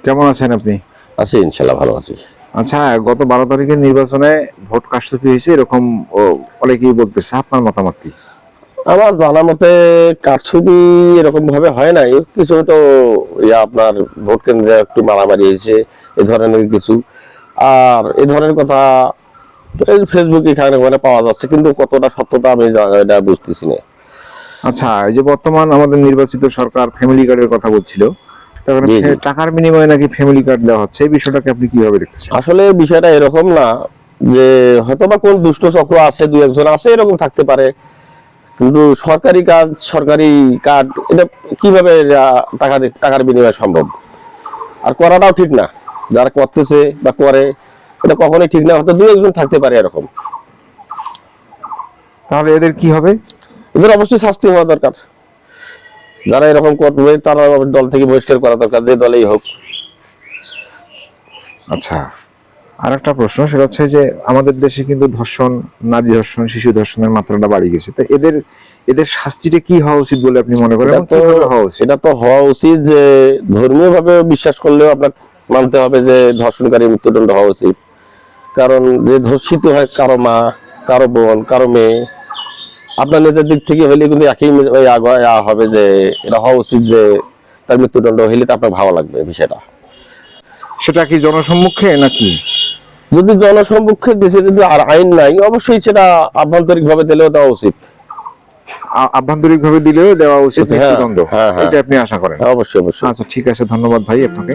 কেমন আছেন আপনি? আছি ইনশাল্লাহ, ভালো আছি। আচ্ছা, গত 12 তারিখের নির্বাচনে ভোট কারচুপি হয়েছে এরকম অনেকেই বলতেছে, আপনার মতামত কি? আমার জানা মতে কারচুপি এরকম ভাবে হয় নাই, কিছু হয়তো আপনার ভোট কেন্দ্রে একটু মারামারি হয়েছে, এ ধরনের কিছু। আর এ ধরনের কথা ফেসবুকে এখানে ওখানে পাওয়া যাচ্ছে, কিন্তু কতটা সত্যতা আমি এটা বুঝতেছি না। আচ্ছা, এই যে বর্তমান আমাদের নির্বাচিত সরকার ফ্যামিলি কার্ডের কথা বলছিল, তারপরে জি জি, টাকার বিনিময়ে নাকি ফ্যামিলি কার্ড দেওয়া হচ্ছে, এই বিষয়টাকে আপনি কিভাবে দেখতেছেন? আসলে বিষয়টা এরকম না যে হয়তোবা কোন দুষ্ট চক্র আছে, দু একজন আছে, এরকম থাকতে পারে। কিন্তু সরকারি কাজ, সরকারি কার্ড, এটা কিভাবে টাকার বিনিময় সম্ভব? আর করাটাও ঠিক না। যারা করতেছে বা করে, এটা কখনোই ঠিক না। হয়তো দু একজন থাকতে পারে এরকম। তাহলে এদের কি হবে? এদের অবশ্যই শাস্তি হওয়া দরকার। যারা এরকম করবে তারা দল থেকে বহিষ্কার করা দরকার, যে দলেই হোক। আচ্ছা, আর একটা প্রশ্ন, সেটা হচ্ছে যে আমাদের দেশে কিন্তু ধর্ষণ, নারী ধর্ষণ, শিশু ধর্ষণের মাত্রাটা বাড়ি গেছে। তো এদের এদের শাস্তিটা কি হওয়া উচিত বলে আপনি মনে করেন, এটা এবং তো কিভাবে হওয়া উচিত? এটা তো হওয়া উচিত যে ধর্মীয় ভাবে বিশ্বাস করলেও আপনার মানতে হবে যে ধর্ষণকারী মৃত্যুদণ্ড হওয়া উচিত। কারণ যে ধর্ষিত হয় কারো মা, কারো বোন, কারো মেয়ে, আপনার নিজের দিক থেকে হইলে কিন্তু একই ওই হবে যে এটা হওয়া উচিত যে তার মৃত্যুদণ্ড হইলে তো আপনার ভালো লাগবে বিষয়টা। সেটা কি জনসম্মুখে নাকি? যদি জনসম্মুখে দেশে যদি আর আইন নাই, অবশ্যই সেটা আভ্যন্তরিক ভাবে দিলেও দেওয়া উচিত। আভ্যন্তরিক ভাবে দিলেও দেওয়া উচিত হ্যাঁ মৃত্যুদণ্ড, হ্যাঁ হ্যাঁ, এটা আপনি আশা করেন? অবশ্যই অবশ্যই। আচ্ছা, ঠিক আছে, ধন্যবাদ ভাই আপনাকে।